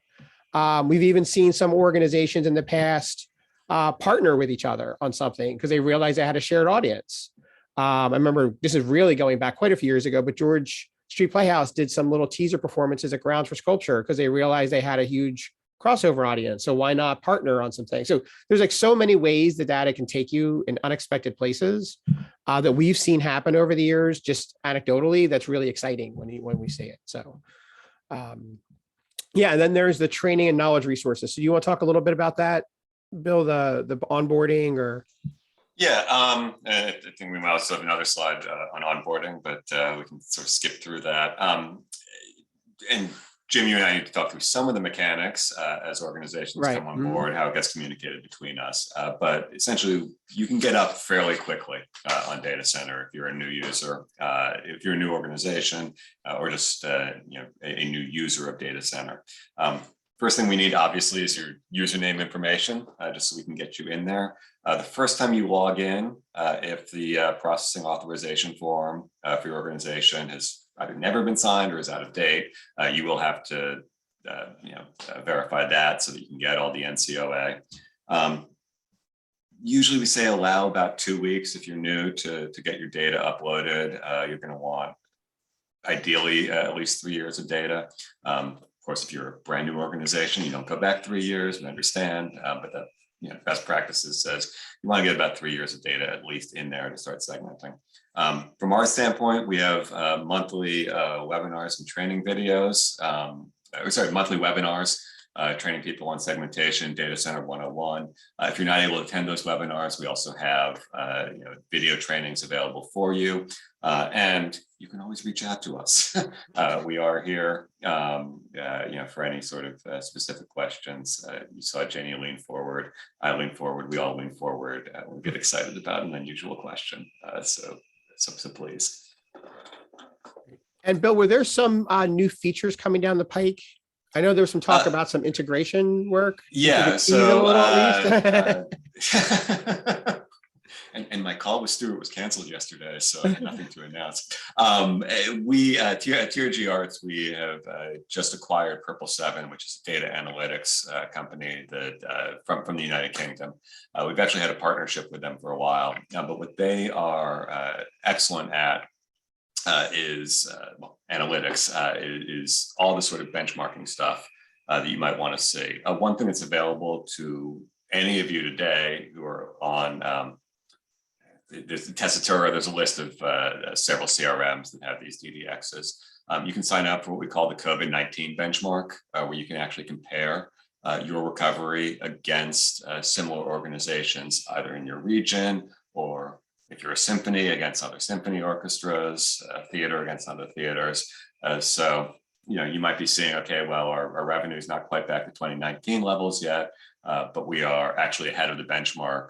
We've even seen some organizations in the past partner with each other on something because they realized they had a shared audience. I remember this is really going back quite a few years ago, but George Street Playhouse did some little teaser performances at Grounds for Sculpture because they realized they had a huge crossover audience. So why not partner on something? So there's like so many ways the data can take you in unexpected places that we've seen happen over the years, just anecdotally. That's really exciting when we see it. So yeah, and then there's the training and knowledge resources. So you want to talk a little bit about that, Bill, the onboarding or? Yeah, I think we might also have another slide on onboarding, but we can sort of skip through that. And Jim, you and I need to talk through some of the mechanics as organizations come on board, how it gets communicated between us. But essentially, you can get up fairly quickly on Data Center if you're a new user, if you're a new organization, or just a new user of Data Center. First thing we need, obviously, is your username information, just so we can get you in there. The first time you log in, if the processing authorization form for your organization has either never been signed or is out of date, you will have to verify that so that you can get all the NCOA. Usually we say allow about 2 weeks if you're new to get your data uploaded. You're going to want, ideally, at least 3 years of data. Of course, if you're a brand new organization, you don't go back 3 years, we understand, but that best practices says you want to get about 3 years of data at least in there to start segmenting. From our standpoint, we have monthly webinars and training videos, monthly webinars training people on segmentation, Data Center 101. If you're not able to attend those webinars, we also have video trainings available for you. And you can always reach out to us. We are here, for any sort of specific questions. You saw Jenny lean forward. I lean forward. We all lean forward. We get excited about an unusual question. So please. And Bill, were there some new features coming down the pike? I know there was some talk about some integration work. Yeah. So. And my call with Stuart was canceled yesterday, so I had nothing to announce. We at TRG Arts, we have just acquired Purple 7, which is a data analytics company that from the United Kingdom. We've actually had a partnership with them for a while, but what they are excellent at is analytics, is all the sort of benchmarking stuff that you might want to see. One thing that's available to any of you today who are on there's Tessitura, there's a list of several CRMs that have these DDXs. You can sign up for what we call the COVID-19 benchmark, where you can actually compare your recovery against similar organizations, either in your region, or if you're a symphony, against other symphony orchestras, theater against other theaters. So, you might be seeing, okay, well, our revenue is not quite back to 2019 levels yet, but we are actually ahead of the benchmark.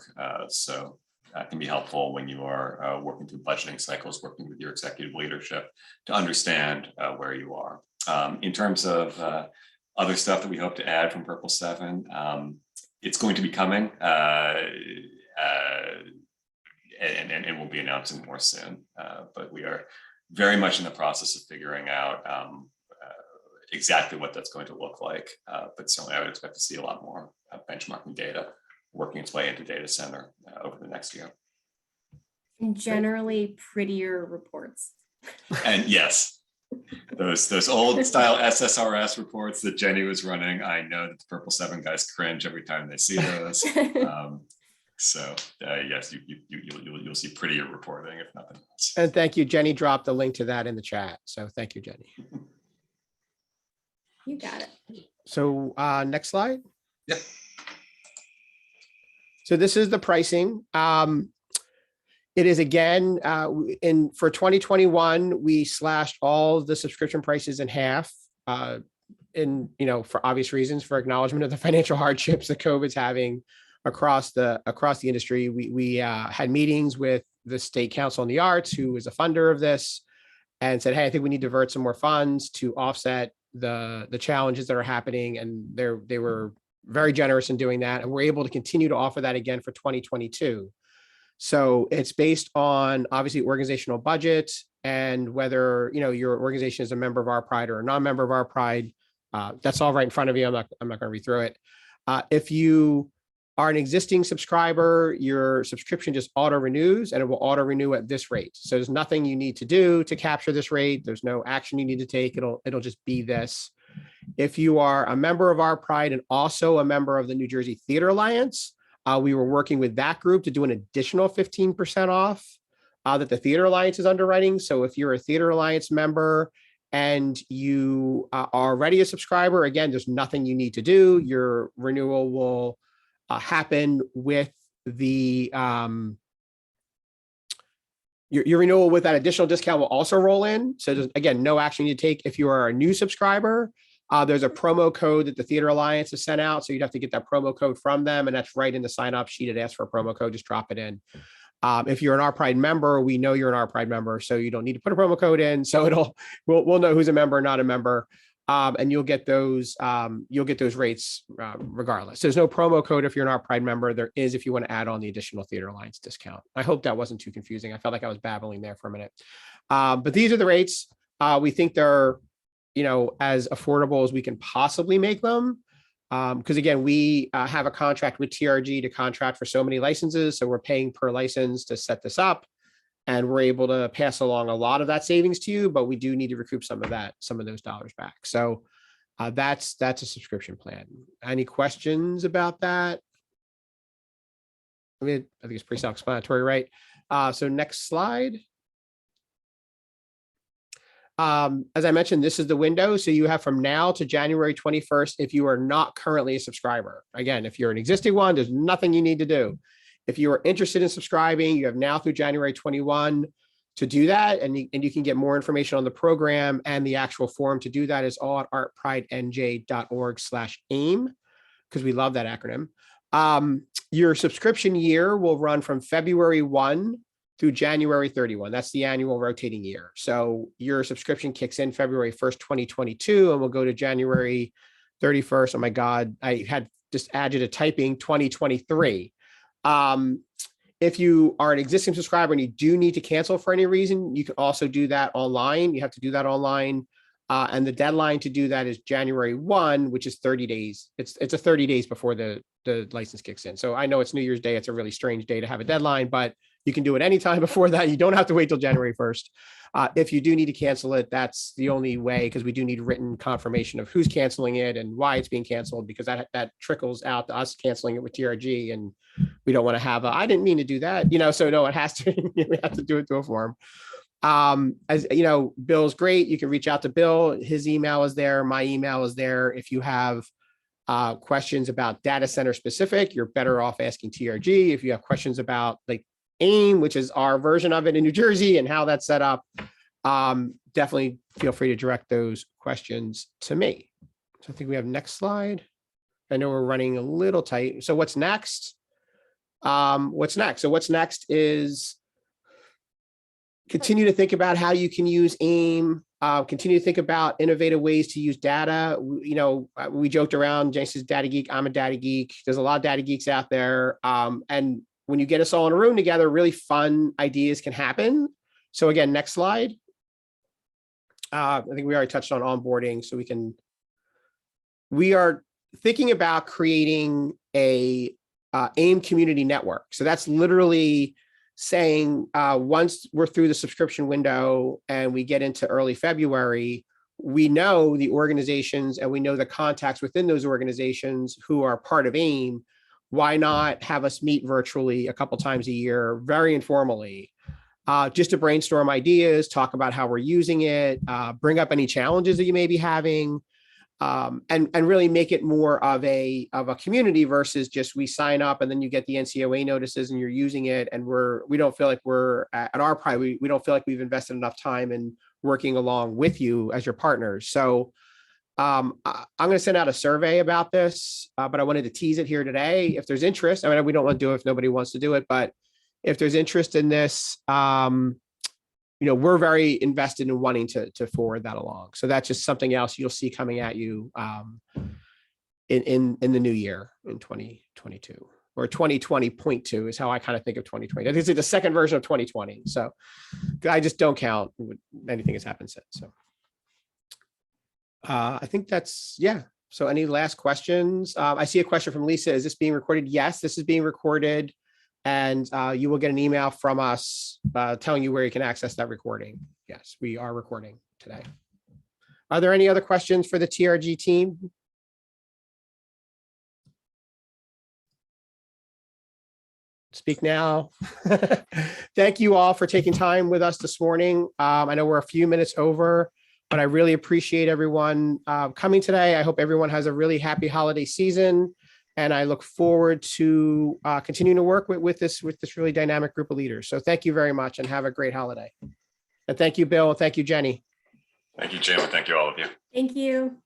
So that can be helpful when you are working through budgeting cycles, working with your executive leadership to understand where you are. In terms of other stuff that we hope to add from Purple 7, it's going to be coming, and we'll be announcing more soon. But we are very much in the process of figuring out exactly what that's going to look like. But certainly I would expect to see a lot more benchmarking data working its way into data center over the next year. And generally prettier reports. And yes, those old style SSRS reports that Jenny was running, I know that the Purple 7 guys cringe every time they see those. So yes, you'll see prettier reporting, if nothing else. And thank you, Jenny dropped the link to that in the chat. So thank you, Jenny. You got it. So next slide. Yep. So this is the pricing. It is again, for 2021, we slashed all the subscription prices in half, for obvious reasons, for acknowledgement of the financial hardships that COVID's having across the industry. We had meetings with the State Council on the Arts, who is a funder of this, and said, hey, I think we need to divert some more funds to offset the challenges that are happening. And they were very generous in doing that. And we're able to continue to offer that again for 2022. So it's based on obviously organizational budget and whether, your organization is a member of ArtPride or a non-member of ArtPride. That's all right in front of you. I'm not going to read through it. If you are an existing subscriber, your subscription just auto renews and it will auto renew at this rate. So there's nothing you need to do to capture this rate. There's no action you need to take. It'll just be this. If you are a member of ArtPride and also a member of the New Jersey Theater Alliance, we were working with that group to do an additional 15% off that the Theater Alliance is underwriting. So if you're a Theater Alliance member and you are already a subscriber, again, there's nothing you need to do. Your renewal will happen with the your renewal with that additional discount will also roll in. So there's, again, no action you need to take. If you are a new subscriber, there's a promo code that the Theater Alliance has sent out. So you'd have to get that promo code from them. And that's right in the sign up sheet. It asks for a promo code, just drop it in. If you're an ArtPride member, we know you're an ArtPride member, so you don't need to put a promo code in. So we'll know who's a member or not a member. And you'll get those rates regardless. There's no promo code if you're an ArtPride member. There is if you want to add on the additional Theater Alliance discount. I hope that wasn't too confusing. I felt like I was babbling there for a minute. But these are the rates. We think they're as affordable as we can possibly make them. Because again, we have a contract with TRG to contract for so many licenses. So we're paying per license to set this up. And we're able to pass along a lot of that savings to you, but we do need to recoup some of those dollars back. So that's a subscription plan. Any questions about that? I think it's pretty self-explanatory, right? So next slide. As I mentioned, this is the window. So you have from now to January 21st, if you are not currently a subscriber. Again, if you're an existing one, there's nothing you need to do. If you are interested in subscribing, you have now through January 21 to do that. And you can get more information on the program, and the actual form to do that is all at artpridenj.org/AIM, because we love that acronym. Your subscription year will run from February 1 through January 31. That's the annual rotating year. So your subscription kicks in February 1st, 2022, and will go to January 31st. Oh my God, I had just added a typing 2023. If you are an existing subscriber and you do need to cancel for any reason, you can also do that online. You have to do that online. And the deadline to do that is January 1, which is 30 days. It's a 30 days before the license kicks in. So I know it's New Year's Day. It's a really strange day to have a deadline, but you can do it anytime before that. You don't have to wait till January 1st. If you do need to cancel it, that's the only way, because we do need written confirmation of who's canceling it and why it's being canceled, because that trickles out to us canceling it with TRG, and we don't want to have I didn't mean to do that, so no, it has to, we have to do it through a form. As you know, Bill's great. You can reach out to Bill. His email is there. My email is there. If you have questions about data center specific, you're better off asking TRG. If you have questions about like AIM, which is our version of it in New Jersey and how that's set up, definitely feel free to direct those questions to me. So I think we have next slide. I know we're running a little tight. So what's next? So what's next is continue to think about how you can use AIM, continue to think about innovative ways to use data. We joked around, Jenny says data geek, I'm a data geek. There's a lot of data geeks out there. And when you get us all in a room together, really fun ideas can happen. So again, next slide. I think we already touched on onboarding, so we are thinking about creating a AIM community network. So that's literally saying once we're through the subscription window and we get into early February, we know the organizations and we know the contacts within those organizations who are part of AIM. Why not have us meet virtually a couple times a year, very informally, just to brainstorm ideas, talk about how we're using it, bring up any challenges that you may be having, and really make it more of a community versus just we sign up and then you get the NCOA notices and you're using it, and we don't feel like we're at ArtPride, we don't feel like we've invested enough time in working along with you as your partners. So I'm going to send out a survey about this, but I wanted to tease it here today. If there's interest, I mean, we don't want to do it if nobody wants to do it, but if there's interest in this, we're very invested in wanting to forward that along. So that's just something else you'll see coming at you in the new year in 2022, or 2020.2 is how I kind of think of 2020. This is the second version of 2020. So I just don't count anything has happened since. So I think that's, yeah. So any last questions? I see a question from Lisa. Is this being recorded? Yes, this is being recorded. And you will get an email from us telling you where you can access that recording. Yes, we are recording today. Are there any other questions for the TRG team? Speak now. Thank you all for taking time with us this morning. I know we're a few minutes over, but I really appreciate everyone coming today. I hope everyone has a really happy holiday season. And I look forward to continuing to work with this really dynamic group of leaders. So thank you very much and have a great holiday. And thank you, Bill. And thank you, Jenny. Thank you, Jim. And thank you, all of you. Thank you.